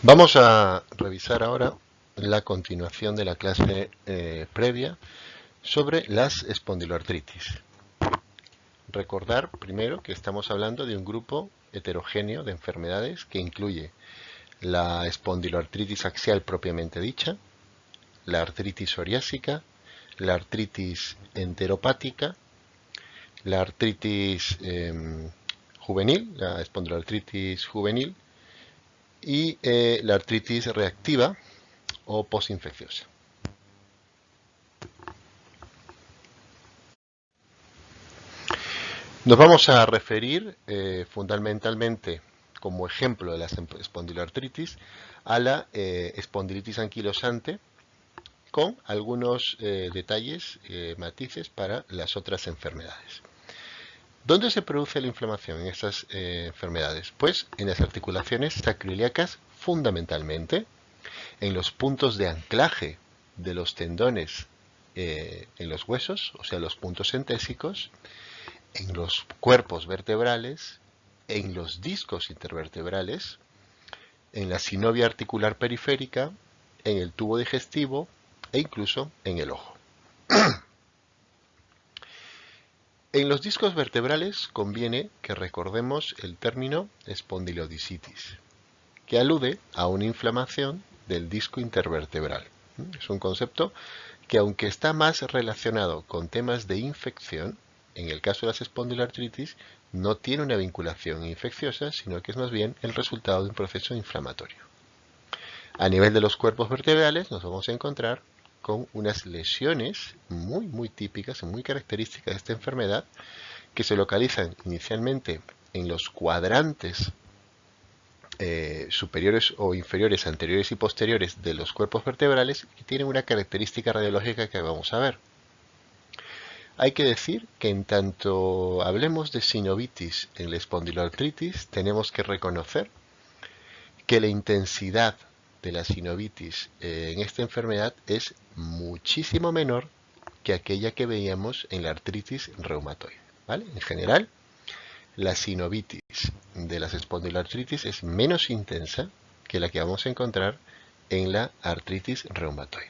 Vamos a revisar ahora la continuación de la clase previa sobre las espondiloartritis. Recordar primero que estamos hablando de un grupo heterogéneo de enfermedades que incluye la espondiloartritis axial propiamente dicha, la artritis psoriásica, la artritis enteropática, la artritis juvenil, la espondiloartritis juvenil y la artritis reactiva o posinfecciosa. Nos vamos a referir fundamentalmente como ejemplo de la espondiloartritis a la espondilitis anquilosante con algunos detalles, matices para las otras enfermedades. ¿Dónde se produce la inflamación en estas enfermedades? Pues en las articulaciones sacroiliacas fundamentalmente, en los puntos de anclaje de los tendones en los huesos, o sea, los puntos entésicos, en los cuerpos vertebrales, en los discos intervertebrales, en la sinovia articular periférica, en el tubo digestivo e incluso en el ojo. En los discos vertebrales conviene que recordemos el término espondilodisitis, que alude a una inflamación del disco intervertebral. Es un concepto que, aunque está más relacionado con temas de infección, en el caso de las espondiloartritis no tiene una vinculación infecciosa, sino que es más bien el resultado de un proceso inflamatorio. A nivel de los cuerpos vertebrales nos vamos a encontrar con unas lesiones muy típicas y muy características de esta enfermedad, que se localizan inicialmente en los cuadrantes superiores o inferiores, anteriores y posteriores de los cuerpos vertebrales, y tienen una característica radiológica que vamos a ver. Hay que decir que en tanto hablemos de sinovitis en la espondiloartritis, tenemos que reconocer que la intensidad de la sinovitis en esta enfermedad es muchísimo menor que aquella que veíamos en la artritis reumatoide, ¿vale? En general, la sinovitis de las espondiloartritis es menos intensa que la que vamos a encontrar en la artritis reumatoide.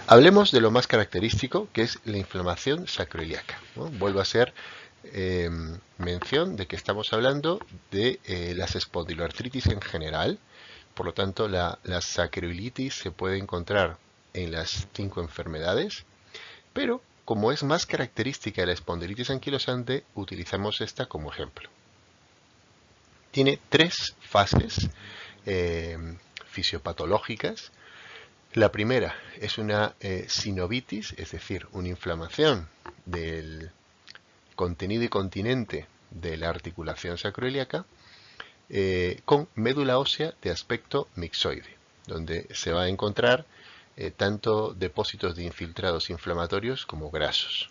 Hablemos de lo más característico, que es la inflamación sacroiliaca, ¿no? Vuelvo a hacer mención de que estamos hablando de las espondiloartritis en general. Por lo tanto, la sacroilitis se puede encontrar en las 5 enfermedades, pero como es más característica de la espondilitis anquilosante, utilizamos esta como ejemplo. Tiene 3 fases fisiopatológicas. La primera es una sinovitis, es decir, una inflamación del contenido y continente de la articulación sacroiliaca con médula ósea de aspecto mixoide, donde se va a encontrar tanto depósitos de infiltrados inflamatorios como grasos.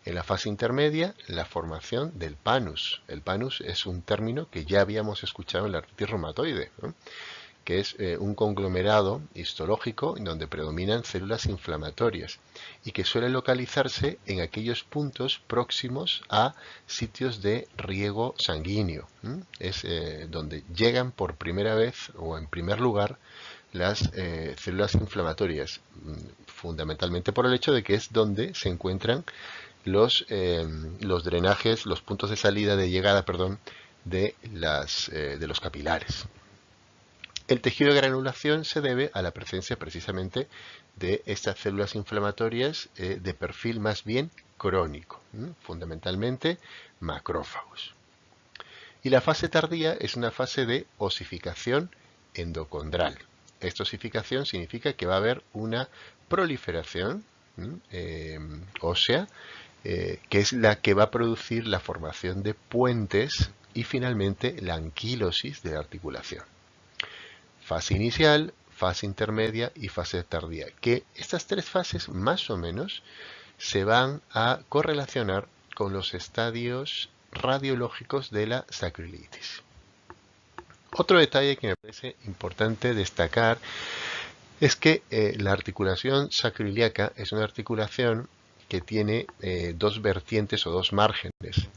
En la fase intermedia, la formación del panus. El panus es un término que ya habíamos escuchado en la artritis reumatoide, ¿no? Que es un conglomerado histológico en donde predominan células inflamatorias y que suele localizarse en aquellos puntos próximos a sitios de riego sanguíneo. Es donde llegan por primera vez o en primer lugar las células inflamatorias, fundamentalmente por el hecho de que es donde se encuentran los drenajes, los puntos de salida, de llegada, perdón, de los capilares. El tejido de granulación se debe a la presencia precisamente de estas células inflamatorias de perfil más bien crónico, fundamentalmente macrófagos. Y la fase tardía es una fase de osificación endocondral. Esta osificación significa que va a haber una proliferación ósea, que es la que va a producir la formación de puentes y finalmente la anquilosis de la articulación. Fase inicial, fase intermedia y fase tardía, que estas 3 fases más o menos se van a correlacionar con los estadios radiológicos de la sacroilitis. Otro detalle que me parece importante destacar es que la articulación sacroiliaca es una articulación que tiene 2 vertientes o 2 márgenes.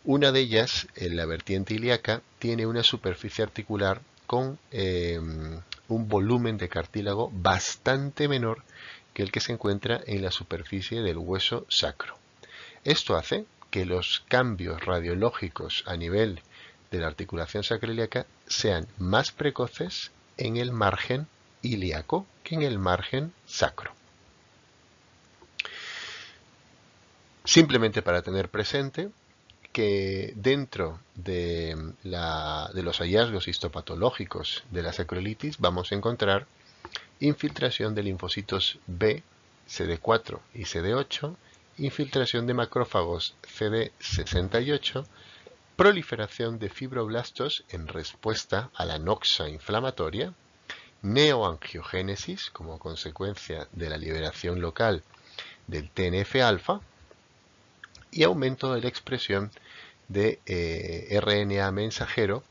Una de ellas, en la vertiente ilíaca, tiene una superficie articular con un volumen de cartílago bastante menor que el que se encuentra en la superficie del hueso sacro. Esto hace que los cambios radiológicos a nivel de la articulación sacroiliaca sean más precoces en el margen ilíaco que en el margen sacro. Simplemente para tener presente que dentro de los hallazgos histopatológicos de la sacroilitis vamos a encontrar infiltración de linfocitos B, CD4 y CD8, infiltración de macrófagos CD68, proliferación de fibroblastos en respuesta a la noxa inflamatoria, neoangiogénesis como consecuencia de la liberación local del TNF-alfa y aumento de la expresión de RNA mensajero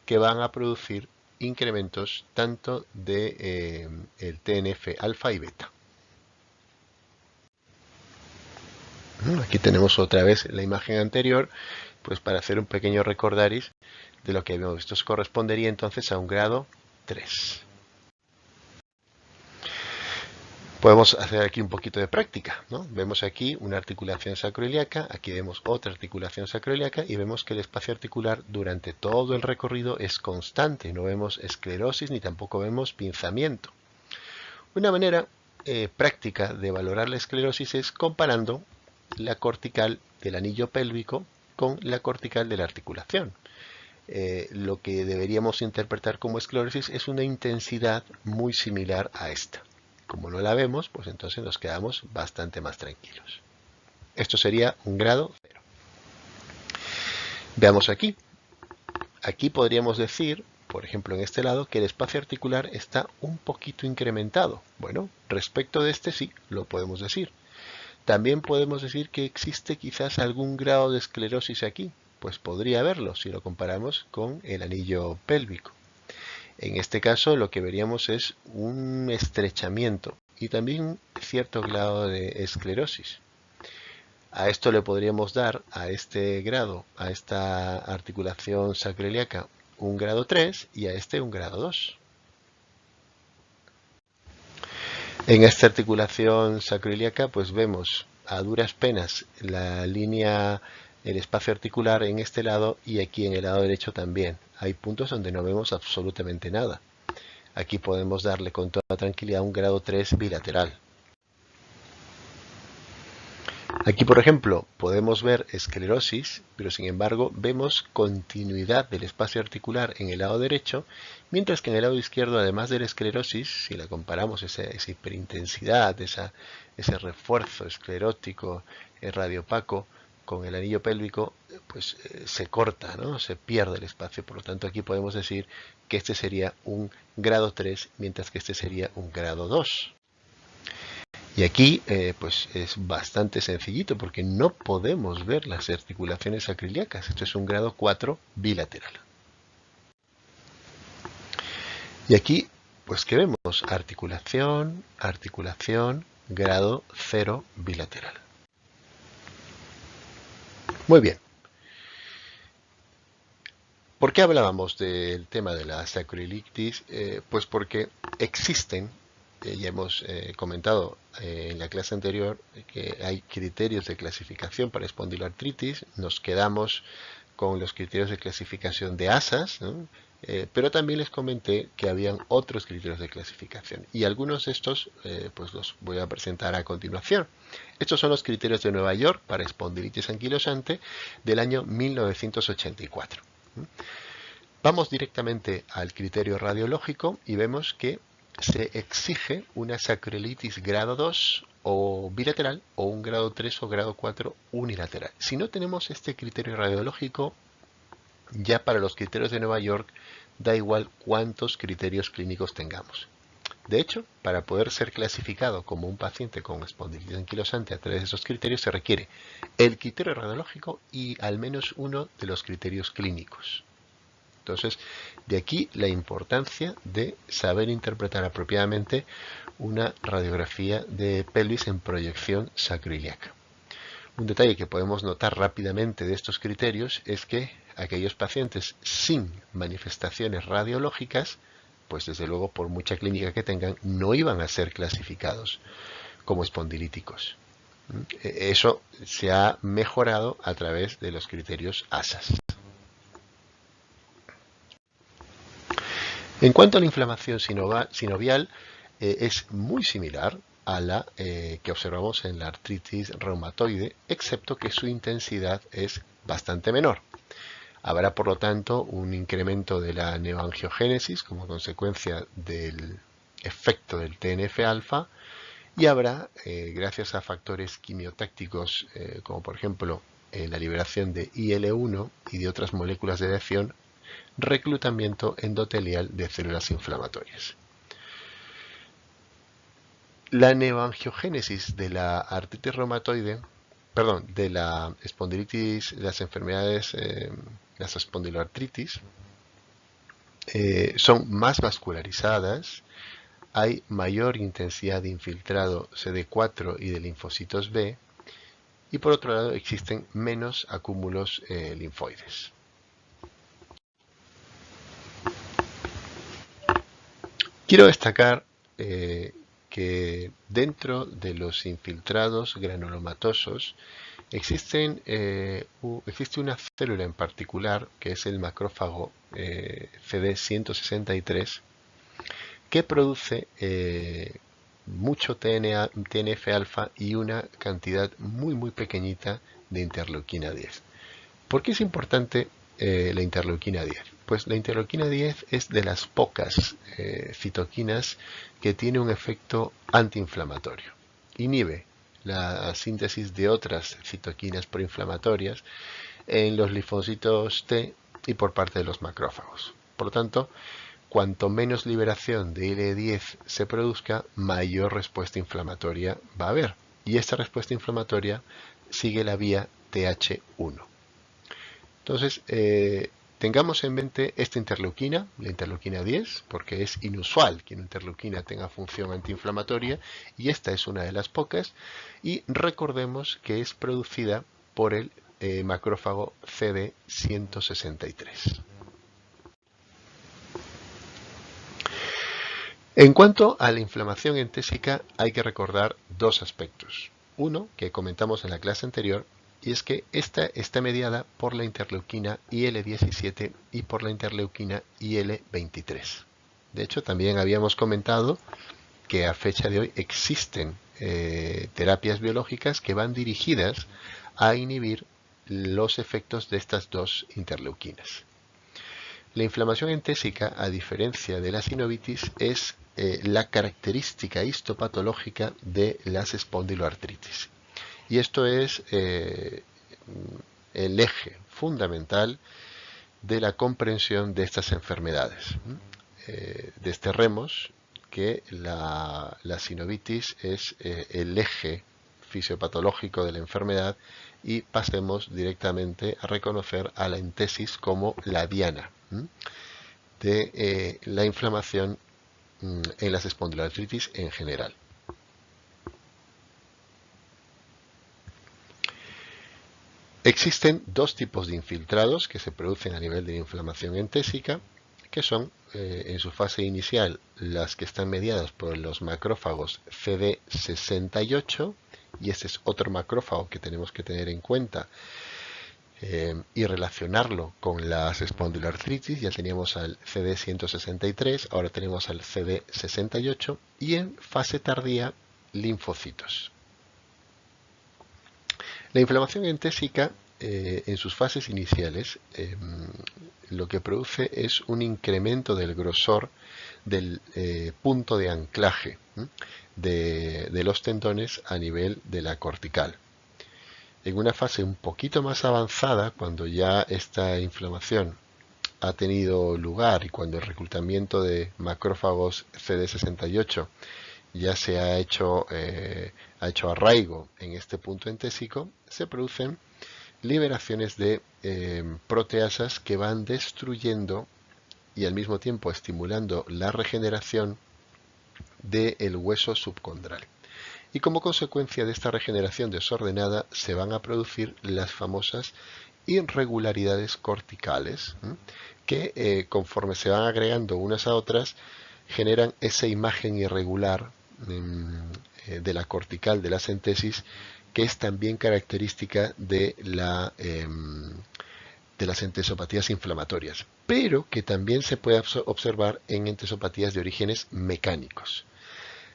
que van a producir incrementos tanto de el TNF-alfa y beta. Aquí tenemos otra vez la imagen anterior, pues para hacer un pequeño recordaris de lo que habíamos visto. Esto correspondería entonces a un grado 3. Podemos hacer aquí un poquito de práctica, ¿no? Vemos aquí una articulación sacroiliaca, aquí vemos otra articulación sacroiliaca y vemos que el espacio articular durante todo el recorrido es constante, no vemos esclerosis ni tampoco vemos pinzamiento. Una manera práctica de valorar la esclerosis es comparando la cortical del anillo pélvico con la cortical de la articulación. Lo que deberíamos interpretar como esclerosis es una intensidad muy similar a esta. Como no la vemos, pues entonces nos quedamos bastante más tranquilos. Esto sería un grado 0. Veamos aquí. Aquí podríamos decir, por ejemplo en este lado, que el espacio articular está un poquito incrementado. Bueno, respecto de este sí, lo podemos decir. También podemos decir que existe quizás algún grado de esclerosis aquí. Pues podría haberlo si lo comparamos con el anillo pélvico. En este caso lo que veríamos es un estrechamiento y también cierto grado de esclerosis. A esto le podríamos dar, a este grado, a esta articulación sacroiliaca, un grado 3 y a este un grado 2. En esta articulación sacroiliaca pues vemos a duras penas la línea, el espacio articular en este lado y aquí en el lado derecho también. Hay puntos donde no vemos absolutamente nada. Aquí podemos darle con toda tranquilidad un grado 3 bilateral. Aquí, por ejemplo, podemos ver esclerosis, pero sin embargo vemos continuidad del espacio articular en el lado derecho, mientras que en el lado izquierdo, además de la esclerosis, si la comparamos, esa hiperintensidad, ese refuerzo esclerótico radiopaco con el anillo pélvico, pues se corta, ¿no? Se pierde el espacio. Por lo tanto, aquí podemos decir que este sería un grado 3, mientras que este sería un grado 2. Y aquí pues es bastante sencillito porque no podemos ver las articulaciones sacroiliacas. Esto es un grado 4 bilateral. Y aquí, pues ¿qué vemos? Articulación, articulación, grado 0 bilateral. Muy bien. ¿Por qué hablábamos del tema de la sacroilitis? Pues porque existen, ya hemos comentado en la clase anterior que hay criterios de clasificación para espondiloartritis. Nos quedamos con los criterios de clasificación de ASAS, ¿no? Pero también les comenté que habían otros criterios de clasificación y algunos de estos pues los voy a presentar a continuación. Estos son los criterios de Nueva York para espondilitis anquilosante del año 1984. Vamos directamente al criterio radiológico y vemos que se exige una sacroilitis grado 2 o bilateral o un grado 3 o grado 4 unilateral. Si no tenemos este criterio radiológico, ya para los criterios de Nueva York da igual cuántos criterios clínicos tengamos. De hecho, para poder ser clasificado como un paciente con espondilitis anquilosante a través de esos criterios se requiere el criterio radiológico y al menos uno de los criterios clínicos. Entonces, de aquí la importancia de saber interpretar apropiadamente una radiografía de pelvis en proyección sacroiliaca. Un detalle que podemos notar rápidamente de estos criterios es que aquellos pacientes sin manifestaciones radiológicas, pues desde luego por mucha clínica que tengan, no iban a ser clasificados como espondilíticos. Eso se ha mejorado a través de los criterios ASAS. En cuanto a la inflamación sinovial, es muy similar a la que observamos en la artritis reumatoide, excepto que su intensidad es bastante menor. Habrá, por lo tanto, un incremento de la neoangiogénesis como consecuencia del efecto del TNF-alfa y habrá, gracias a factores quimiotácticos como por ejemplo la liberación de IL-1 y de otras moléculas de adhesión, reclutamiento endotelial de células inflamatorias. La neoangiogénesis de la artritis reumatoide, de la espondilitis, las enfermedades, las espondiloartritis, son más vascularizadas, hay mayor intensidad de infiltrado CD4 y de linfocitos B, y por otro lado existen menos acúmulos linfoides. Quiero destacar que dentro de los infiltrados granulomatosos existe una célula en particular que es el macrófago CD163 que produce mucho TNF-alfa y una cantidad muy pequeñita de interleuquina 10. ¿Por qué es importante la interleuquina 10? Pues la interleuquina 10 es de las pocas citoquinas que tiene un efecto antiinflamatorio. Inhibe la síntesis de otras citoquinas proinflamatorias en los linfocitos T y por parte de los macrófagos. Por lo tanto, cuanto menos liberación de IL-10 se produzca, mayor respuesta inflamatoria va a haber. Y esta respuesta inflamatoria sigue la vía TH1. Entonces, tengamos en mente esta interleuquina, la interleuquina 10, porque es inusual que una interleuquina tenga función antiinflamatoria, y esta es una de las pocas, y recordemos que es producida por el macrófago CD163. En cuanto a la inflamación entésica, hay que recordar dos aspectos. Uno, que comentamos en la clase anterior, y es que esta está mediada por la interleuquina IL-17 y por la interleuquina IL-23. De hecho, también habíamos comentado que a fecha de hoy existen terapias biológicas que van dirigidas a inhibir los efectos de estas dos interleuquinas. La inflamación entésica, a diferencia de la sinovitis, es la característica histopatológica de las espondiloartritis. Y esto es el eje fundamental de la comprensión de estas enfermedades. Desterremos que la sinovitis es el eje fisiopatológico de la enfermedad y pasemos directamente a reconocer a la entesis como la diana de la inflamación en las espondiloartritis en general. Existen dos tipos de infiltrados que se producen a nivel de la inflamación entésica, que son en su fase inicial las que están mediadas por los macrófagos CD68, y este es otro macrófago que tenemos que tener en cuenta y relacionarlo con las espondiloartritis. Ya teníamos al CD163, ahora tenemos al CD68, y en fase tardía linfocitos. La inflamación entésica en sus fases iniciales lo que produce es un incremento del grosor del punto de anclaje de los tendones a nivel de la cortical. En una fase un poquito más avanzada, cuando ya esta inflamación ha tenido lugar y cuando el reclutamiento de macrófagos CD68 ya se ha hecho arraigo en este punto entésico, se producen liberaciones de proteasas que van destruyendo y al mismo tiempo estimulando la regeneración del hueso subcondral. y como consecuencia de esta regeneración desordenada se van a producir las famosas irregularidades corticales, que conforme se van agregando unas a otras generan esa imagen irregular de la cortical de la centesis, que es también característica de las entesopatías inflamatorias, pero que también se puede observar en entesopatías de orígenes mecánicos.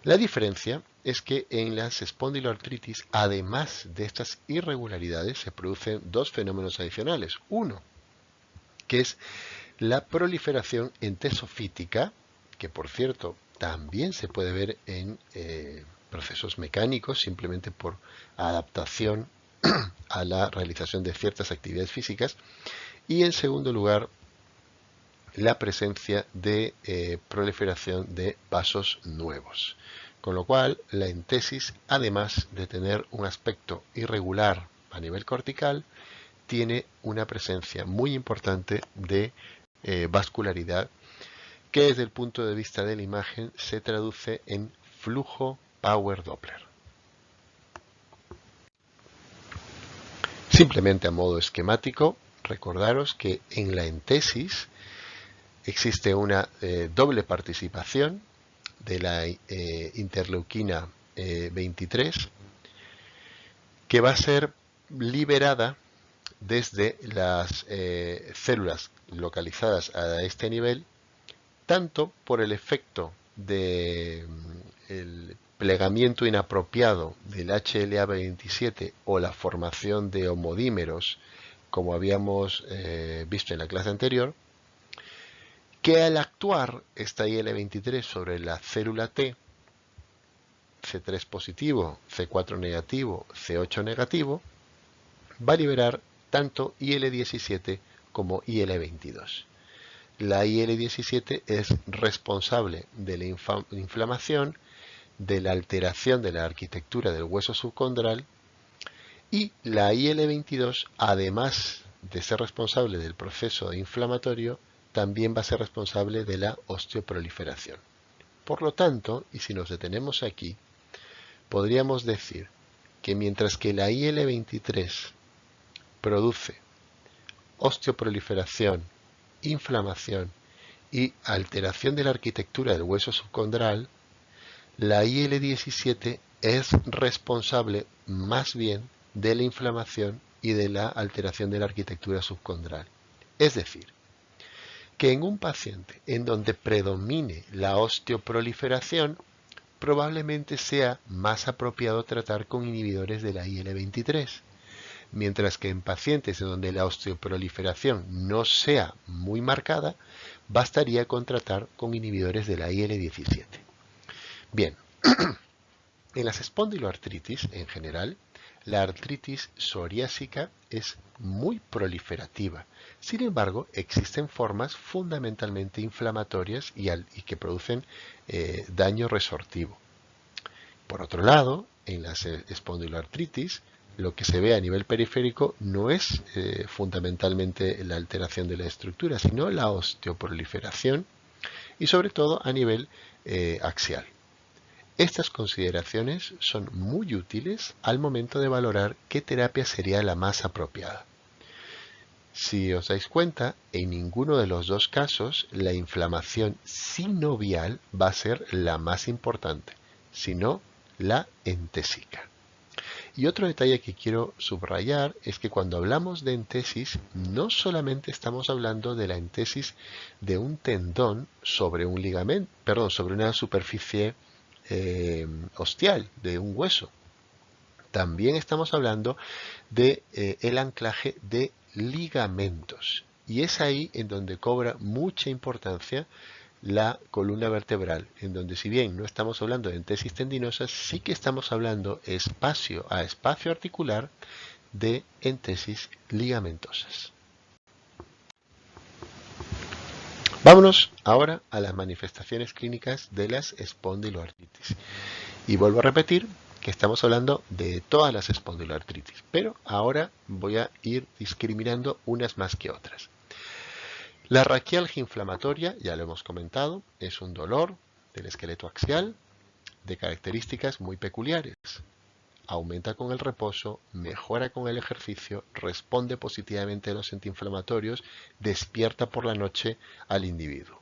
La diferencia es que en las espondiloartritis, además de estas irregularidades, se producen dos fenómenos adicionales. Uno, que es la proliferación entesofítica, que por cierto también se puede ver en procesos mecánicos, simplemente por adaptación a la realización de ciertas actividades físicas. Y en segundo lugar, la presencia de proliferación de vasos nuevos. Con lo cual, la entesis, además de tener un aspecto irregular a nivel cortical, tiene una presencia muy importante de vascularidad, que desde el punto de vista de la imagen se traduce en flujo Power Doppler. Simplemente a modo esquemático, recordaros que en la entesis existe una doble participación de la interleuquina 23, que va a ser liberada desde las células localizadas a este nivel, tanto por el efecto del plegamiento inapropiado del HLA27 o la formación de homodímeros, como habíamos visto en la clase anterior, que al actuar esta IL-23 sobre la célula T, C3 positivo, C4 negativo, C8 negativo, va a liberar tanto IL-17 como IL-22. La IL-17 es responsable de la inflamación, de la alteración de la arquitectura del hueso subcondral, y la IL-22, además de ser responsable del proceso inflamatorio, también va a ser responsable de la osteoproliferación. Por lo tanto, y si nos detenemos aquí, podríamos decir que mientras que la IL-23 produce osteoproliferación, inflamación y alteración de la arquitectura del hueso subcondral, la IL-17 es responsable más bien de la inflamación y de la alteración de la arquitectura subcondral. Es decir, que en un paciente en donde predomine la osteoproliferación, probablemente sea más apropiado tratar con inhibidores de la IL-23, mientras que en pacientes en donde la osteoproliferación no sea muy marcada, bastaría con tratar con inhibidores de la IL-17. Bien, en las espondiloartritis en general, la artritis psoriásica es muy proliferativa. Sin embargo, existen formas fundamentalmente inflamatorias y que producen daño resortivo. Por otro lado, en las espondiloartritis, lo que se ve a nivel periférico no es fundamentalmente la alteración de la estructura, sino la osteoproliferación y sobre todo a nivel axial. Estas consideraciones son muy útiles al momento de valorar qué terapia sería la más apropiada. Si os dais cuenta, en ninguno de los dos casos la inflamación sinovial va a ser la más importante, sino la entésica. Y otro detalle que quiero subrayar es que cuando hablamos de entesis, no solamente estamos hablando de la entesis de un tendón sobre un ligamento, sobre una superficie ostial de un hueso. También estamos hablando de el anclaje de ligamentos, y es ahí en donde cobra mucha importancia la columna vertebral, en donde si bien no estamos hablando de entesis tendinosas, sí que estamos hablando espacio a espacio articular de entesis ligamentosas. Vámonos ahora a las manifestaciones clínicas de las espondiloartritis. Y vuelvo a repetir que estamos hablando de todas las espondiloartritis, pero ahora voy a ir discriminando unas más que otras. La raquialgia inflamatoria, ya lo hemos comentado, es un dolor del esqueleto axial de características muy peculiares. Aumenta con el reposo, mejora con el ejercicio, responde positivamente a los antiinflamatorios, despierta por la noche al individuo.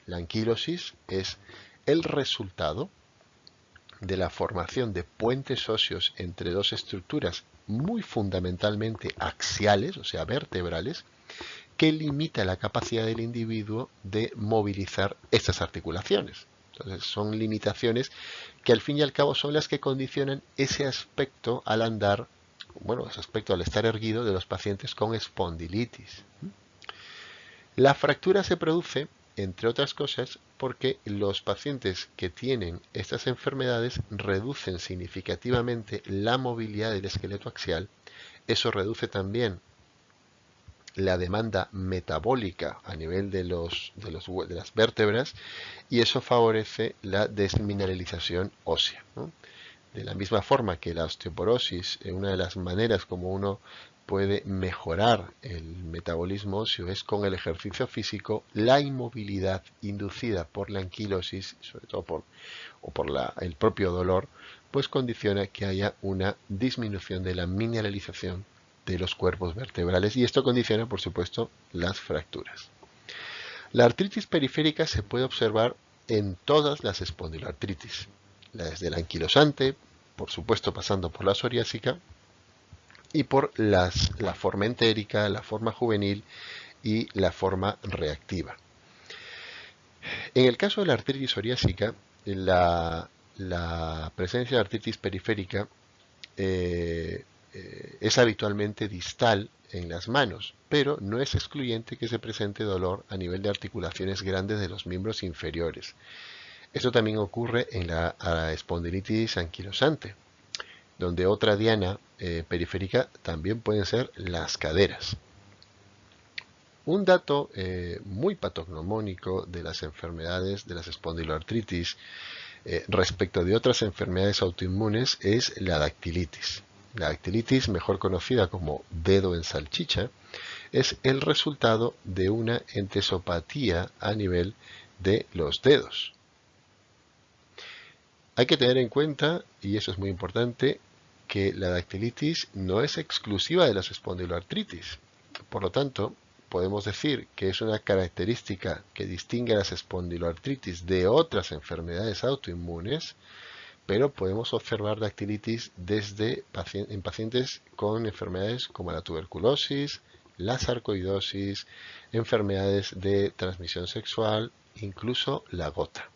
La anquilosis es el resultado de la formación de puentes óseos entre dos estructuras muy fundamentalmente axiales, o sea, vertebrales, que limita la capacidad del individuo de movilizar estas articulaciones. Entonces, son limitaciones que al fin y al cabo son las que condicionan ese aspecto al andar, bueno, ese aspecto al estar erguido de los pacientes con espondilitis. La fractura se produce, entre otras cosas, porque los pacientes que tienen estas enfermedades reducen significativamente la movilidad del esqueleto axial. Eso reduce también la demanda metabólica a nivel de las vértebras y eso favorece la desmineralización ósea, ¿no? De la misma forma que la osteoporosis, una de las maneras como uno puede mejorar el metabolismo óseo es con el ejercicio físico, la inmovilidad inducida por la anquilosis, sobre todo por el propio dolor, pues condiciona que haya una disminución de la mineralización de los cuerpos vertebrales y esto condiciona, por supuesto, las fracturas. La artritis periférica se puede observar en todas las espondiloartritis, desde la anquilosante, por supuesto pasando por la psoriásica, y por la forma entérica, la forma juvenil y la forma reactiva. En el caso de la artritis psoriásica, la presencia de artritis periférica es habitualmente distal en las manos, pero no es excluyente que se presente dolor a nivel de articulaciones grandes de los miembros inferiores. Esto también ocurre en la espondilitis anquilosante, donde otra diana periférica también pueden ser las caderas. Un dato muy patognomónico de las enfermedades de las espondiloartritis respecto de otras enfermedades autoinmunes es la dactilitis. La dactilitis, mejor conocida como dedo en salchicha, es el resultado de una entesopatía a nivel de los dedos. Hay que tener en cuenta, y eso es muy importante, que la dactilitis no es exclusiva de las espondiloartritis. Por lo tanto, podemos decir que es una característica que distingue a las espondiloartritis de otras enfermedades autoinmunes, pero podemos observar dactilitis en pacientes con enfermedades como la tuberculosis, la sarcoidosis, enfermedades de transmisión sexual, incluso la gota.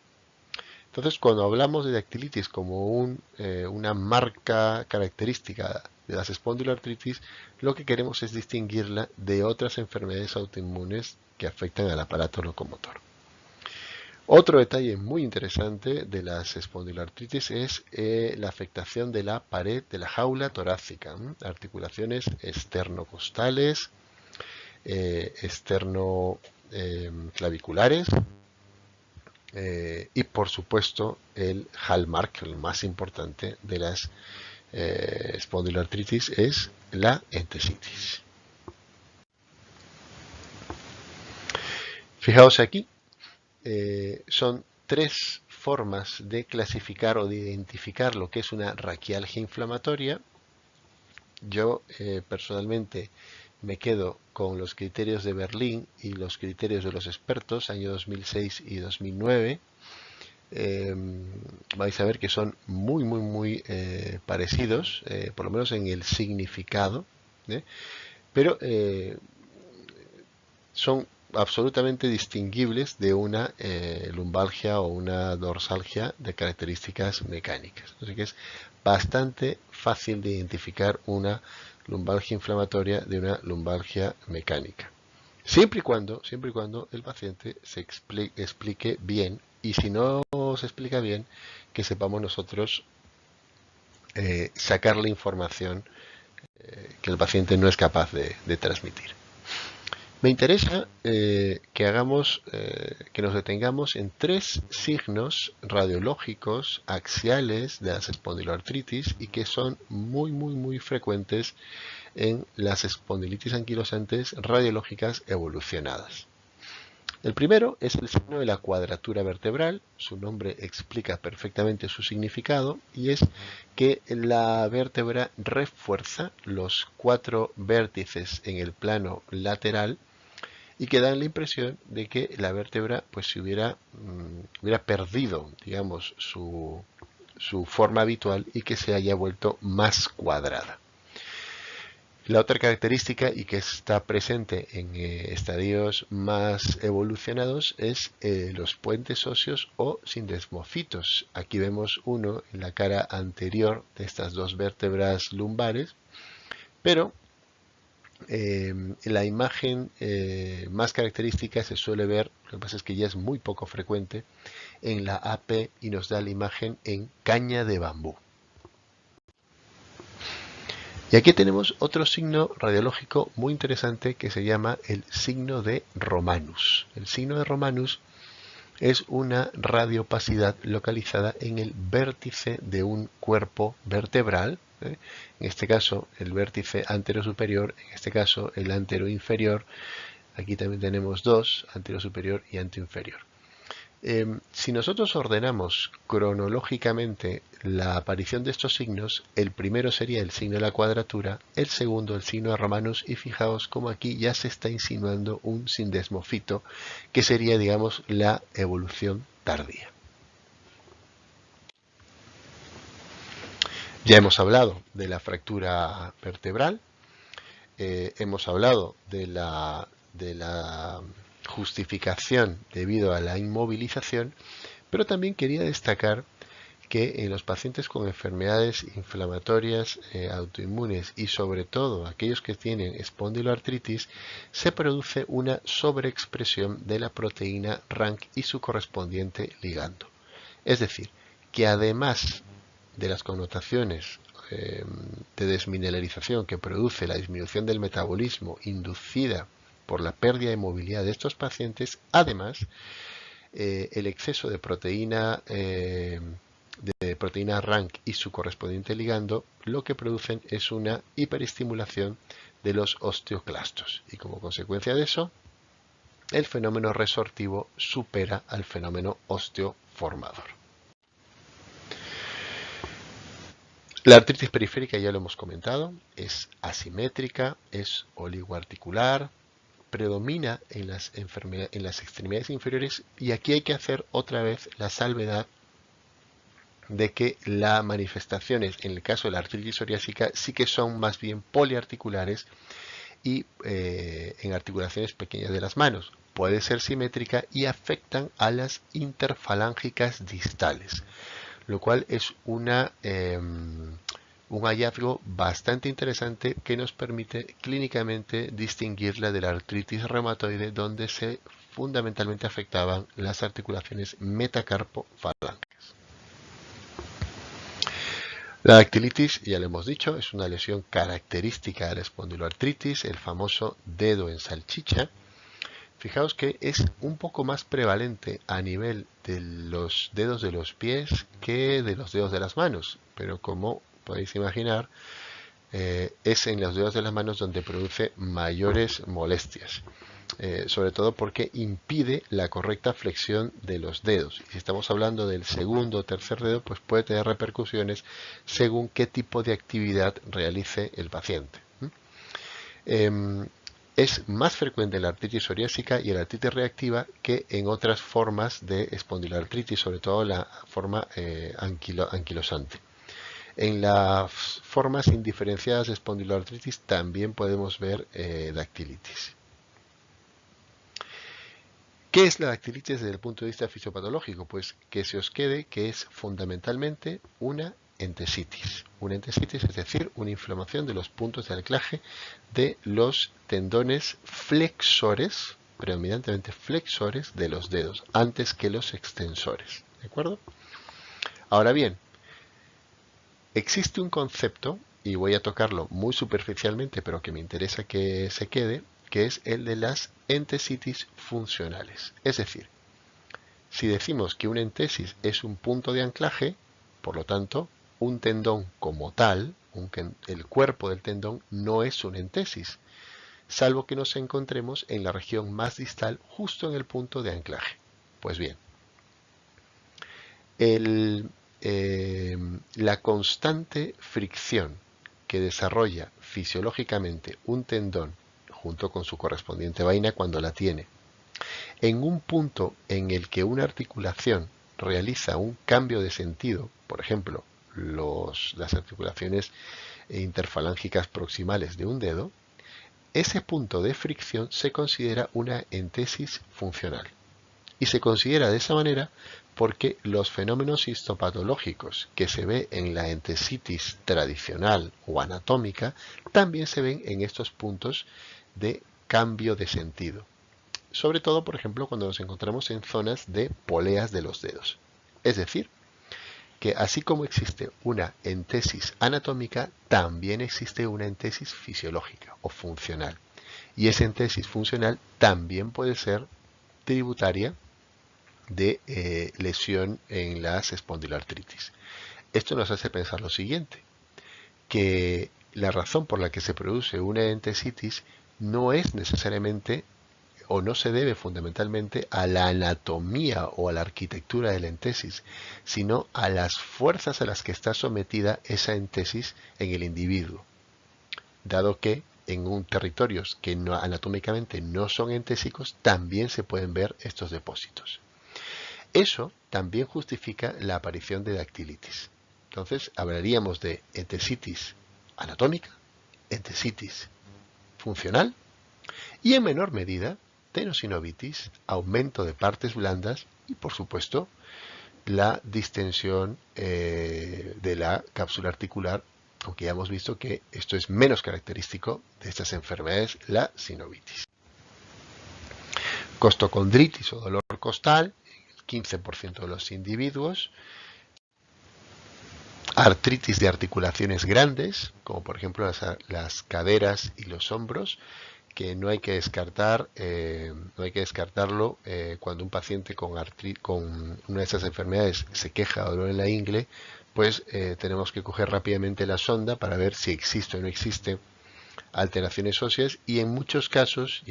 Entonces, cuando hablamos de dactilitis como una marca característica de las espondiloartritis, lo que queremos es distinguirla de otras enfermedades autoinmunes que afectan al aparato locomotor. Otro detalle muy interesante de las espondiloartritis es la afectación de la pared de la jaula torácica, articulaciones esternocostales, esternoclaviculares, y por supuesto el hallmark, el más importante de las espondiloartritis es la entesitis. Fijaos aquí, son tres formas de clasificar o de identificar lo que es una raquialgia inflamatoria. Yo personalmente me quedo con los criterios de Berlín y los criterios de los expertos, año 2006 y 2009. Vais a ver que son muy parecidos, por lo menos en el significado, pero son absolutamente distinguibles de una lumbalgia o una dorsalgia de características mecánicas. Así que es bastante fácil de identificar una lumbalgia inflamatoria de una lumbalgia mecánica. Siempre y cuando el paciente se explique bien, y si no se explica bien, que sepamos nosotros sacar la información que el paciente no es capaz de transmitir. Me interesa que nos detengamos en tres signos radiológicos axiales de las espondiloartritis y que son muy frecuentes en las espondilitis anquilosantes radiológicas evolucionadas. El primero es el signo de la cuadratura vertebral. Su nombre explica perfectamente su significado y es que la vértebra refuerza los 4 vértices en el plano lateral y que dan la impresión de que la vértebra pues se hubiera perdido, digamos, su forma habitual y que se haya vuelto más cuadrada. La otra característica y que está presente en estadios más evolucionados es los puentes óseos o sindesmofitos. Aquí vemos uno en la cara anterior de estas dos vértebras lumbares, pero la imagen más característica se suele ver, lo que pasa es que ya es muy poco frecuente, en la AP y nos da la imagen en caña de bambú. Y aquí tenemos otro signo radiológico muy interesante que se llama el signo de Romanus. El signo de Romanus es una radioopacidad localizada en el vértice de un cuerpo vertebral, en este caso el vértice anterosuperior, en este caso el anteroinferior. Aquí también tenemos dos, anterosuperior y anteroinferior. Si nosotros ordenamos cronológicamente la aparición de estos signos, el primero sería el signo de la cuadratura, el segundo el signo de Romanus, y fijaos como aquí ya se está insinuando un sindesmofito, que sería, digamos, la evolución tardía. Ya hemos hablado de la fractura vertebral, hemos hablado de la justificación debido a la inmovilización, pero también quería destacar que en los pacientes con enfermedades inflamatorias autoinmunes y sobre todo aquellos que tienen espondiloartritis se produce una sobreexpresión de la proteína RANK y su correspondiente ligando. Es decir, que además de las connotaciones de desmineralización que produce la disminución del metabolismo inducida por la pérdida de movilidad de estos pacientes, además el exceso de proteína RANK y su correspondiente ligando lo que producen es una hiperestimulación de los osteoclastos y como consecuencia de eso el fenómeno resortivo supera al fenómeno osteoformador. La artritis periférica ya lo hemos comentado, es asimétrica, es oligoarticular, predomina en las extremidades inferiores y aquí hay que hacer otra vez la salvedad de que las manifestaciones en el caso de la artritis psoriásica sí que son más bien poliarticulares y en articulaciones pequeñas de las manos. Puede ser simétrica y afectan a las interfalángicas distales, lo cual es un hallazgo bastante interesante que nos permite clínicamente distinguirla de la artritis reumatoide, donde se fundamentalmente afectaban las articulaciones metacarpofalángicas. La dactilitis, ya lo hemos dicho, es una lesión característica de la espondiloartritis, el famoso dedo en salchicha. Fijaos que es un poco más prevalente a nivel de los dedos de los pies que de los dedos de las manos, pero como podéis imaginar, es en los dedos de las manos donde produce mayores molestias. Sobre todo porque impide la correcta flexión de los dedos. Y si estamos hablando del segundo o tercer dedo, pues puede tener repercusiones según qué tipo de actividad realice el paciente. Es más frecuente en la artritis psoriásica y en la artritis reactiva que en otras formas de espondiloartritis, sobre todo la forma anquilosante. En las formas indiferenciadas de espondiloartritis también podemos ver dactilitis. ¿Qué es la dactilitis desde el punto de vista fisiopatológico? Pues que se os quede que es fundamentalmente una entesitis. Una entesitis, es decir, una inflamación de los puntos de anclaje de los tendones flexores, predominantemente flexores de los dedos, antes que los extensores. ¿De acuerdo? Ahora bien, existe un concepto, y voy a tocarlo muy superficialmente, pero que me interesa que se quede, que es el de las entesitis funcionales. Es decir, si decimos que una entesis es un punto de anclaje, por lo tanto, un tendón como tal, el cuerpo del tendón no es una entesis, salvo que nos encontremos en la región más distal, justo en el punto de anclaje. Pues bien, la constante fricción que desarrolla fisiológicamente un tendón junto con su correspondiente vaina cuando la tiene, en un punto en el que una articulación realiza un cambio de sentido, por ejemplo, las articulaciones interfalángicas proximales de un dedo, ese punto de fricción se considera una entesis funcional. Y se considera de esa manera porque los fenómenos histopatológicos que se ve en la entesitis tradicional o anatómica también se ven en estos puntos de cambio de sentido. Sobre todo, por ejemplo, cuando nos encontramos en zonas de poleas de los dedos. Es decir, que así como existe una entesis anatómica, también existe una entesis fisiológica o funcional. Y esa entesis funcional también puede ser tributaria de lesión en las espondiloartritis. Esto nos hace pensar lo siguiente, que la razón por la que se produce una entesitis no es necesariamente o no se debe fundamentalmente a la anatomía o a la arquitectura de la entesis, sino a las fuerzas a las que está sometida esa entesis en el individuo, dado que en territorios que anatómicamente no son entésicos también se pueden ver estos depósitos. Eso también justifica la aparición de dactilitis. Entonces hablaríamos de entesitis anatómica, entesitis funcional y en menor medida tenosinovitis, aumento de partes blandas y por supuesto la distensión de la cápsula articular, aunque ya hemos visto que esto es menos característico de estas enfermedades, la sinovitis. Costocondritis o dolor costal, 15% de los individuos. Artritis de articulaciones grandes, como por ejemplo las caderas y los hombros, que no hay que descartarlo cuando un paciente con una de esas enfermedades se queja de dolor en la ingle, pues tenemos que coger rápidamente la sonda para ver si existe o no existe alteraciones óseas y en muchos casos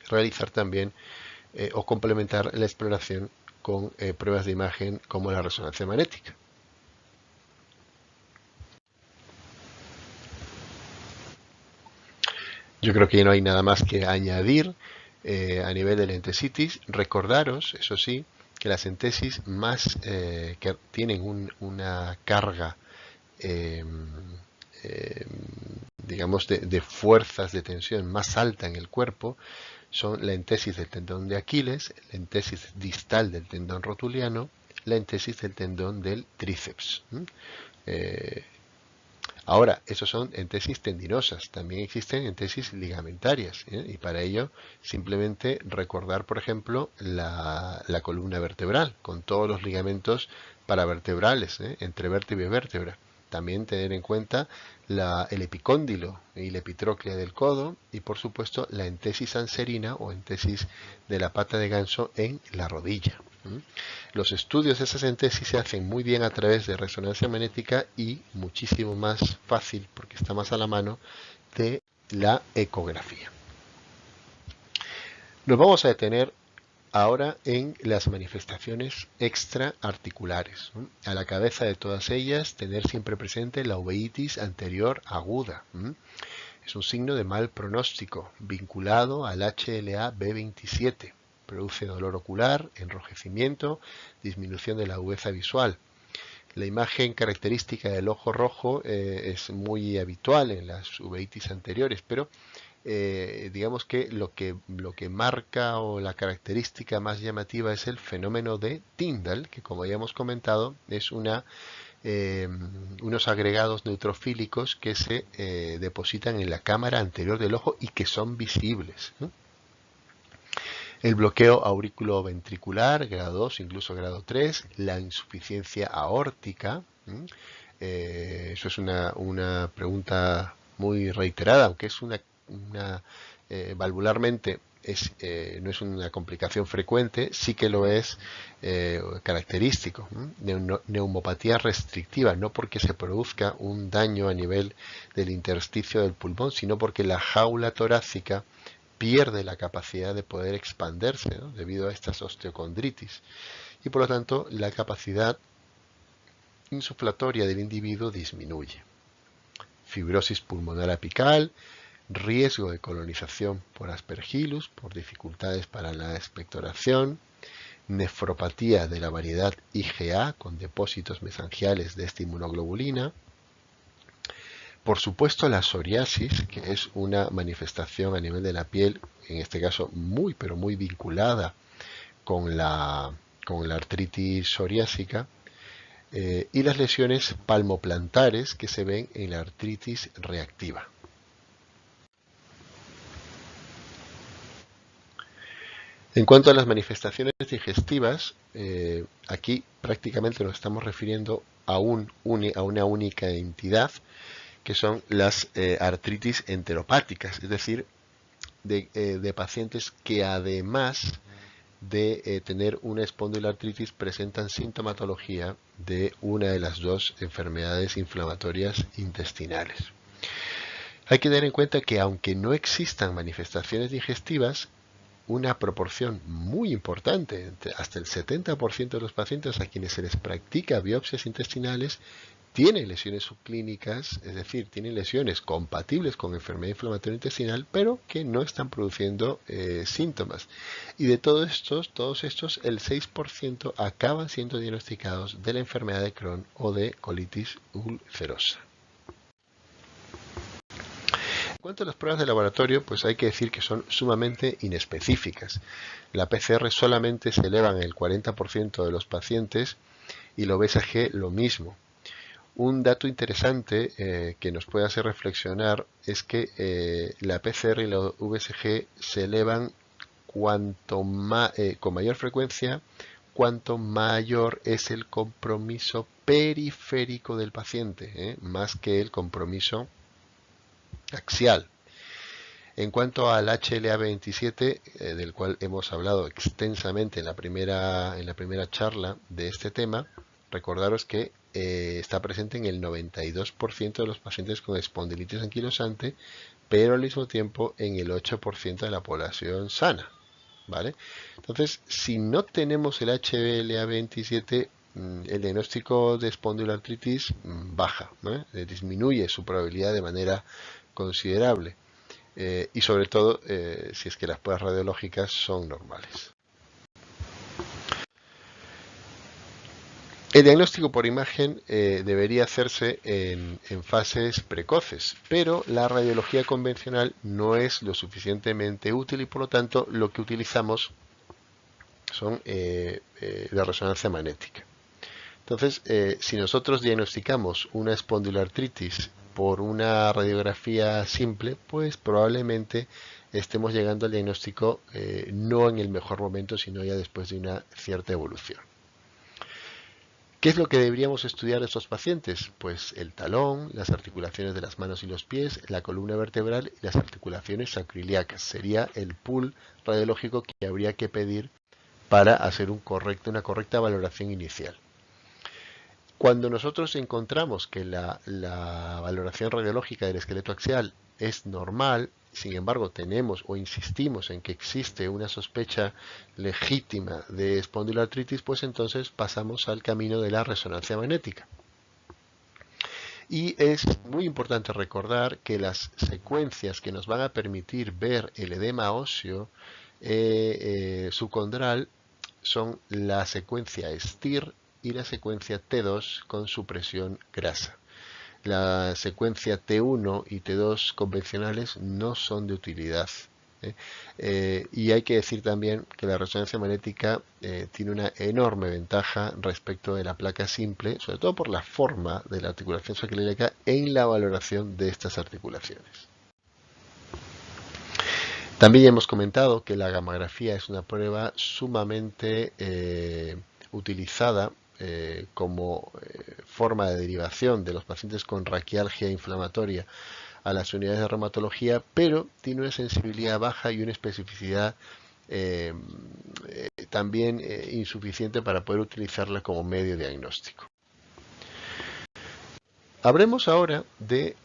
realizar también o complementar la exploración con pruebas de imagen como la resonancia magnética. Yo creo que ya no hay nada más que añadir a nivel de la entesitis. Recordaros, eso sí, que las entesis más que tienen una carga digamos de fuerzas de tensión más alta en el cuerpo son la entesis del tendón de Aquiles, la entesis distal del tendón rotuliano, la entesis del tendón del tríceps. Ahora, esos son entesis tendinosas, también existen entesis ligamentarias, y para ello simplemente recordar, por ejemplo, la columna vertebral, con todos los ligamentos paravertebrales, entre vértebra y vértebra. También tener en cuenta el epicóndilo y la epitróclea del codo y por supuesto la entesis anserina o entesis de la pata de ganso en la rodilla. Los estudios de esas entesis se hacen muy bien a través de resonancia magnética y muchísimo más fácil, porque está más a la mano, de la ecografía. Nos vamos a detener ahora en las manifestaciones extraarticulares. A la cabeza de todas ellas, tener siempre presente la uveitis anterior aguda. Es un signo de mal pronóstico, vinculado al HLA-B27. Produce dolor ocular, enrojecimiento, disminución de la agudeza visual. La imagen característica del ojo rojo es muy habitual en las uveitis anteriores, pero digamos que lo que marca o la característica más llamativa es el fenómeno de Tyndall, que como ya hemos comentado es unos agregados neutrofílicos que se depositan en la cámara anterior del ojo y que son visibles. El bloqueo auriculoventricular, grado 2, incluso grado 3, la insuficiencia aórtica. Eso es una pregunta muy reiterada, aunque es valvularmente no es una complicación frecuente, sí que lo es característico. Neumopatía restrictiva, no porque se produzca un daño a nivel del intersticio del pulmón, sino porque la jaula torácica pierde la capacidad de poder expandirse, ¿no?, debido a estas osteocondritis, y por lo tanto la capacidad insuflatoria del individuo disminuye. Fibrosis pulmonar apical, riesgo de colonización por Aspergillus, por dificultades para la expectoración, nefropatía de la variedad IgA con depósitos mesangiales de esta inmunoglobulina, por supuesto la psoriasis, que es una manifestación a nivel de la piel, en este caso muy pero muy vinculada con la artritis psoriásica, y las lesiones palmoplantares que se ven en la artritis reactiva. En cuanto a las manifestaciones digestivas, aquí prácticamente nos estamos refiriendo a una única entidad, que son las artritis enteropáticas, es decir, de pacientes que además de tener una espondiloartritis presentan sintomatología de una de las dos enfermedades inflamatorias intestinales. Hay que tener en cuenta que aunque no existan manifestaciones digestivas, una proporción muy importante, hasta el 70% de los pacientes a quienes se les practica biopsias intestinales, tienen lesiones subclínicas, es decir, tienen lesiones compatibles con enfermedad inflamatoria intestinal, pero que no están produciendo síntomas. Y de todos estos, el 6% acaban siendo diagnosticados de la enfermedad de Crohn o de colitis ulcerosa. En cuanto a las pruebas de laboratorio, pues hay que decir que son sumamente inespecíficas. La PCR solamente se eleva en el 40% de los pacientes y la VSG lo mismo. Un dato interesante que nos puede hacer reflexionar es que la PCR y la VSG se elevan con mayor frecuencia cuanto mayor es el compromiso periférico del paciente, más que el compromiso axial. En cuanto al HLA-27, del cual hemos hablado extensamente en la primera charla de este tema, recordaros que está presente en el 92% de los pacientes con espondilitis anquilosante, pero al mismo tiempo en el 8% de la población sana, ¿vale? Entonces, si no tenemos el HLA-27, el diagnóstico de espondiloartritis baja, ¿no? Disminuye su probabilidad de manera considerable, y sobre todo si es que las pruebas radiológicas son normales. El diagnóstico por imagen debería hacerse en fases precoces, pero la radiología convencional no es lo suficientemente útil y por lo tanto lo que utilizamos son la resonancia magnética. Entonces, si nosotros diagnosticamos una espondiloartritis por una radiografía simple, pues probablemente estemos llegando al diagnóstico no en el mejor momento, sino ya después de una cierta evolución. ¿Qué es lo que deberíamos estudiar de estos pacientes? Pues el talón, las articulaciones de las manos y los pies, la columna vertebral y las articulaciones sacroiliacas. Sería el pool radiológico que habría que pedir para hacer una correcta valoración inicial. Cuando nosotros encontramos que la valoración radiológica del esqueleto axial es normal, sin embargo tenemos o insistimos en que existe una sospecha legítima de espondiloartritis, pues entonces pasamos al camino de la resonancia magnética. Y es muy importante recordar que las secuencias que nos van a permitir ver el edema óseo subcondral son la secuencia STIR y la secuencia T2 con supresión grasa. La secuencia T1 y T2 convencionales no son de utilidad. Y hay que decir también que la resonancia magnética tiene una enorme ventaja respecto de la placa simple, sobre todo por la forma de la articulación sacroiliaca en la valoración de estas articulaciones. También hemos comentado que la gammagrafía es una prueba sumamente utilizada como forma de derivación de los pacientes con raquialgia inflamatoria a las unidades de reumatología, pero tiene una sensibilidad baja y una especificidad también insuficiente para poder utilizarla como medio diagnóstico. Hablemos ahora de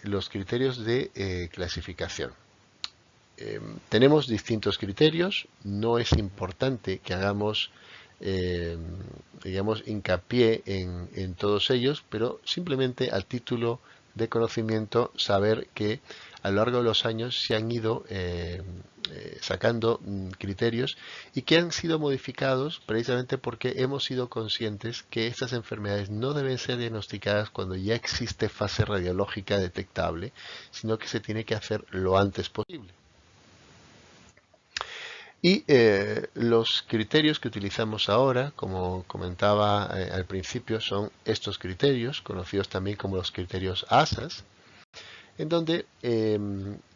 los criterios de clasificación. Tenemos distintos criterios, no es importante que hagamos digamos, hincapié en todos ellos, pero simplemente a título de conocimiento saber que a lo largo de los años se han ido sacando criterios y que han sido modificados precisamente porque hemos sido conscientes que estas enfermedades no deben ser diagnosticadas cuando ya existe fase radiológica detectable, sino que se tiene que hacer lo antes posible. Y los criterios que utilizamos ahora, como comentaba al principio, son estos criterios, conocidos también como los criterios ASAS, en donde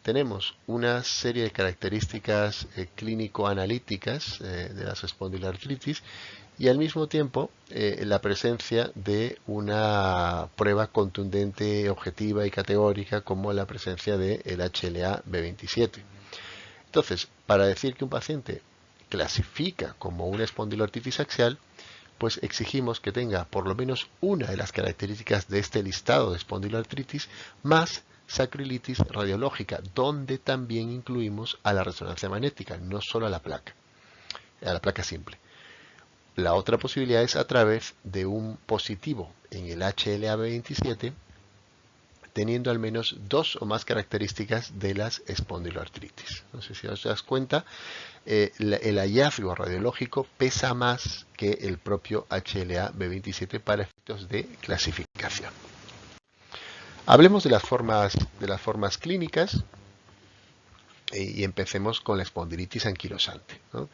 tenemos una serie de características clínico-analíticas de las espondiloartritis y al mismo tiempo la presencia de una prueba contundente, objetiva y categórica como la presencia del HLA-B27. Entonces, para decir que un paciente clasifica como una espondiloartritis axial, pues exigimos que tenga por lo menos una de las características de este listado de espondiloartritis más sacroiliitis radiológica, donde también incluimos a la resonancia magnética, no solo a la placa simple. La otra posibilidad es a través de un positivo en el HLA-B27, teniendo al menos dos o más características de las espondiloartritis. No sé si os das cuenta, el hallazgo radiológico pesa más que el propio HLA-B27 para efectos de clasificación. Hablemos de las formas clínicas y empecemos con la espondilitis anquilosante, ¿no?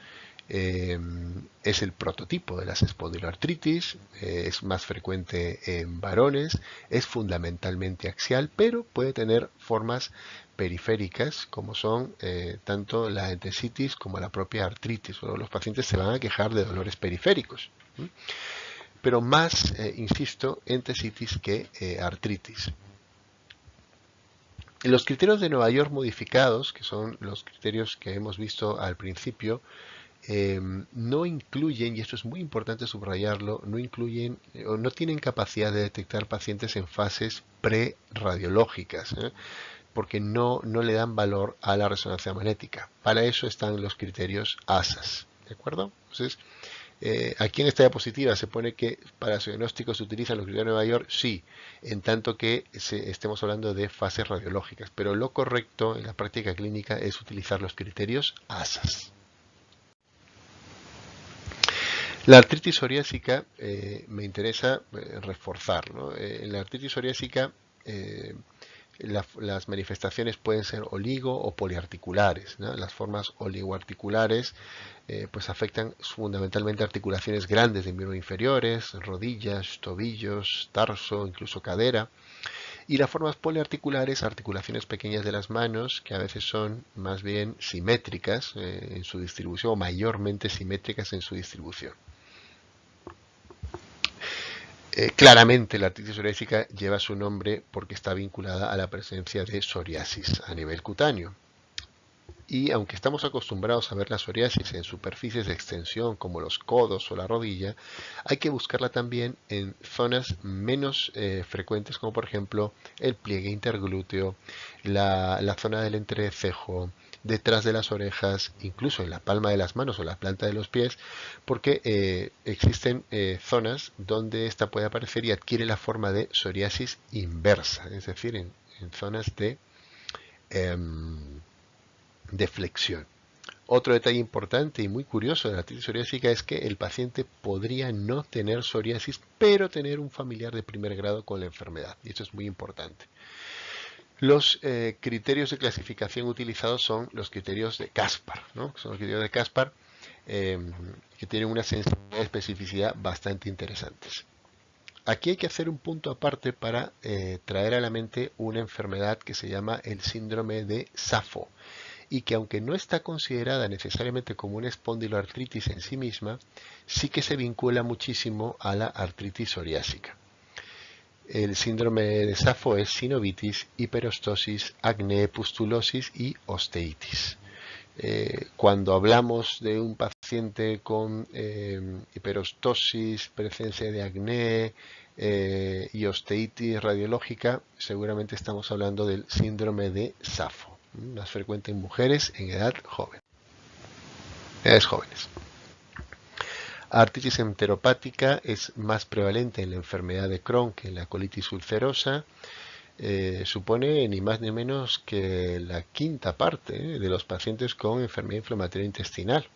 Es el prototipo de las espondiloartritis, es más frecuente en varones, es fundamentalmente axial, pero puede tener formas periféricas como son tanto la entesitis como la propia artritis. Los pacientes se van a quejar de dolores periféricos, pero más, insisto, entesitis que artritis. Los criterios de Nueva York modificados, que son los criterios que hemos visto al principio, no incluyen, y esto es muy importante subrayarlo, no incluyen o no tienen capacidad de detectar pacientes en fases pre-radiológicas, porque no le dan valor a la resonancia magnética. Para eso están los criterios ASAS, ¿de acuerdo? Entonces, aquí en esta diapositiva se pone que para su diagnóstico se utilizan los criterios de Nueva York, sí, en tanto que estemos hablando de fases radiológicas, pero lo correcto en la práctica clínica es utilizar los criterios ASAS. La artritis psoriásica me interesa reforzar, ¿no? En la artritis psoriásica las manifestaciones pueden ser oligo o poliarticulares, ¿no? Las formas oligoarticulares pues afectan fundamentalmente articulaciones grandes de miembros inferiores, rodillas, tobillos, tarso, incluso cadera. Y las formas poliarticulares, articulaciones pequeñas de las manos, que a veces son más bien simétricas en su distribución, o mayormente simétricas en su distribución. Claramente la artritis psoriásica lleva su nombre porque está vinculada a la presencia de psoriasis a nivel cutáneo. Y aunque estamos acostumbrados a ver la psoriasis en superficies de extensión como los codos o la rodilla, hay que buscarla también en zonas menos frecuentes como por ejemplo el pliegue interglúteo, la zona del entrecejo, detrás de las orejas, incluso en la palma de las manos o la planta de los pies, porque existen zonas donde esta puede aparecer y adquiere la forma de psoriasis inversa, es decir, en zonas de flexión. Otro detalle importante y muy curioso de la artritis psoriásica es que el paciente podría no tener psoriasis, pero tener un familiar de primer grado con la enfermedad, y esto es muy importante. Los criterios de clasificación utilizados son los criterios de Caspar, ¿no? Son los criterios de Caspar que tienen una sensibilidad y especificidad bastante interesantes. Aquí hay que hacer un punto aparte para traer a la mente una enfermedad que se llama el síndrome de SAPHO y que aunque no está considerada necesariamente como una espondiloartritis en sí misma, sí que se vincula muchísimo a la artritis psoriásica. El síndrome de Safo es sinovitis, hiperostosis, acné, pustulosis y osteitis. Cuando hablamos de un paciente con hiperostosis, presencia de acné y osteitis radiológica, seguramente estamos hablando del síndrome de Safo, más frecuente en mujeres en edades jóvenes. Artritis enteropática es más prevalente en la enfermedad de Crohn que en la colitis ulcerosa. Supone ni más ni menos que la quinta parte de los pacientes con enfermedad inflamatoria intestinal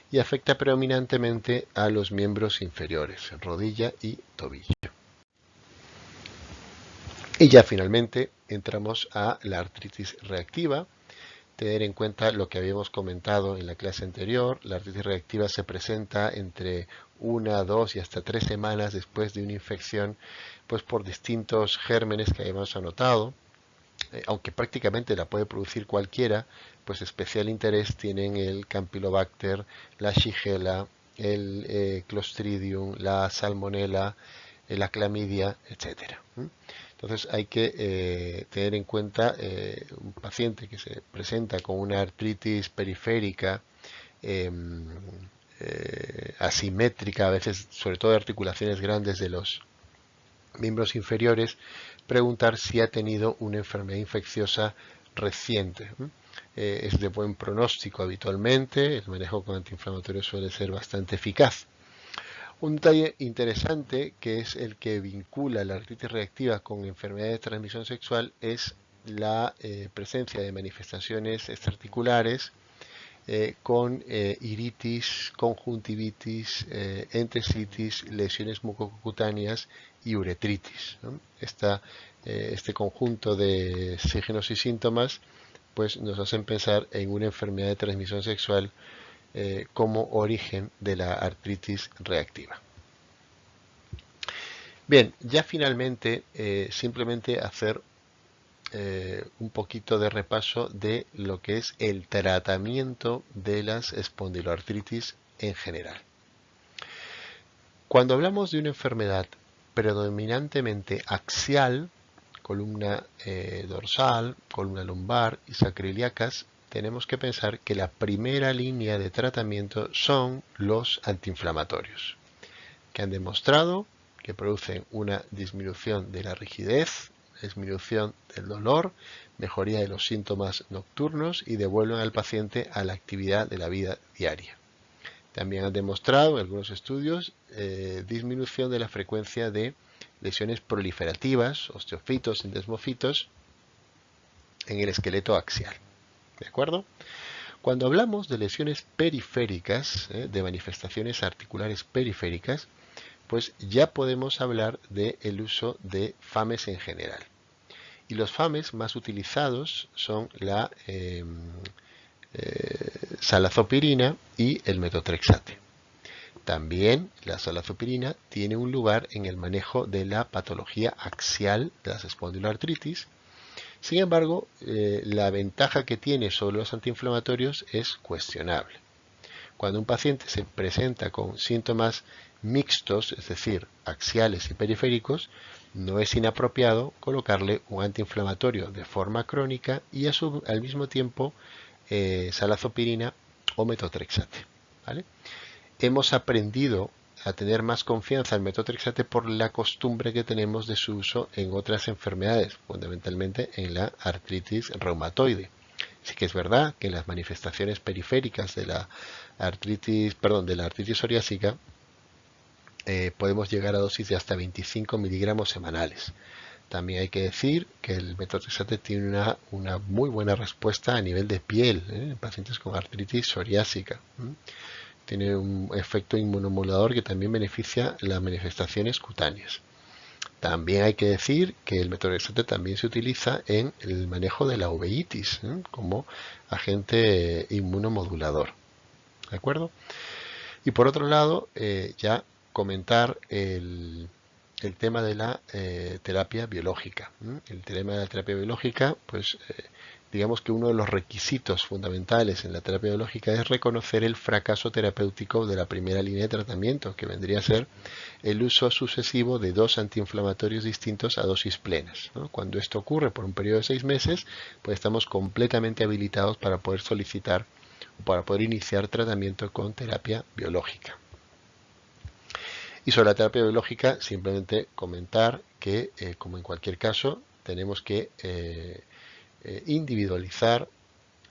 y afecta predominantemente a los miembros inferiores, rodilla y tobillo. Y ya finalmente entramos a la artritis reactiva. Tener en cuenta lo que habíamos comentado en la clase anterior, la artritis reactiva se presenta entre 1, 2 y hasta 3 semanas después de una infección, pues por distintos gérmenes que habíamos anotado. Aunque prácticamente la puede producir cualquiera, pues especial interés tienen el Campylobacter, la Shigella, el Clostridium, la Salmonella, la Clamidia, etcétera. Entonces hay que tener en cuenta un paciente que se presenta con una artritis periférica asimétrica, a veces sobre todo de articulaciones grandes de los miembros inferiores, preguntar si ha tenido una enfermedad infecciosa reciente. Es de buen pronóstico habitualmente, el manejo con antiinflamatorios suele ser bastante eficaz. Un detalle interesante, que es el que vincula la artritis reactiva con enfermedades de transmisión sexual, es la presencia de manifestaciones extraarticulares con iritis, conjuntivitis, entesitis, lesiones mucocutáneas y uretritis, ¿no? Este conjunto de signos y síntomas pues, nos hacen pensar en una enfermedad de transmisión sexual como origen de la artritis reactiva. Bien, ya finalmente simplemente hacer un poquito de repaso de lo que es el tratamiento de las espondiloartritis en general. Cuando hablamos de una enfermedad predominantemente axial, columna dorsal, columna lumbar y sacroiliacas, tenemos que pensar que la primera línea de tratamiento son los antiinflamatorios, que han demostrado que producen una disminución de la rigidez, disminución del dolor, mejoría de los síntomas nocturnos y devuelven al paciente a la actividad de la vida diaria. También han demostrado en algunos estudios disminución de la frecuencia de lesiones proliferativas, osteofitos y desmofitos en el esqueleto axial. ¿De acuerdo? Cuando hablamos de lesiones periféricas, de manifestaciones articulares periféricas, pues ya podemos hablar del uso de FAMES en general. Y los FAMES más utilizados son la salazopirina y el metotrexate. También la salazopirina tiene un lugar en el manejo de la patología axial de las espondiloartritis. Sin embargo, la ventaja que tiene sobre los antiinflamatorios es cuestionable. Cuando un paciente se presenta con síntomas mixtos, es decir, axiales y periféricos, no es inapropiado colocarle un antiinflamatorio de forma crónica y al mismo tiempo salazopirina o metotrexate, ¿vale? Hemos aprendido a tener más confianza en metotrexate por la costumbre que tenemos de su uso en otras enfermedades, fundamentalmente en la artritis reumatoide. Sí que es verdad que en las manifestaciones periféricas de la artritis psoriásica podemos llegar a dosis de hasta 25 miligramos semanales. También hay que decir que el metotrexate tiene una muy buena respuesta a nivel de piel en pacientes con artritis psoriásica. Tiene un efecto inmunomodulador que también beneficia las manifestaciones cutáneas. También hay que decir que el metotrexate también se utiliza en el manejo de la uveitis como agente inmunomodulador. ¿De acuerdo? Y por otro lado, ya comentar el el tema de la terapia biológica. El tema de la terapia biológica, pues digamos que uno de los requisitos fundamentales en la terapia biológica es reconocer el fracaso terapéutico de la primera línea de tratamiento, que vendría a ser el uso sucesivo de dos antiinflamatorios distintos a dosis plenas, ¿no? Cuando esto ocurre por un periodo de 6 meses, pues estamos completamente habilitados para poder solicitar o para poder iniciar tratamiento con terapia biológica. Y sobre la terapia biológica, simplemente comentar que, como en cualquier caso, tenemos que individualizar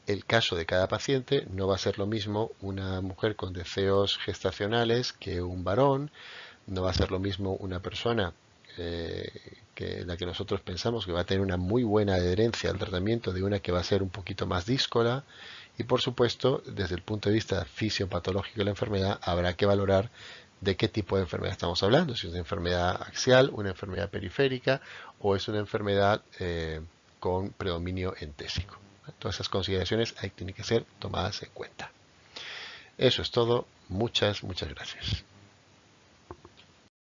el caso de cada paciente. No va a ser lo mismo una mujer con deseos gestacionales que un varón. No va a ser lo mismo una persona que la que nosotros pensamos que va a tener una muy buena adherencia al tratamiento de una que va a ser un poquito más díscola. Y por supuesto, desde el punto de vista fisiopatológico de la enfermedad, habrá que valorar de qué tipo de enfermedad estamos hablando, si es una enfermedad axial, una enfermedad periférica o es una enfermedad con predominio entésico. Todas esas consideraciones tienen que ser tomadas en cuenta. Eso es todo. Muchas gracias.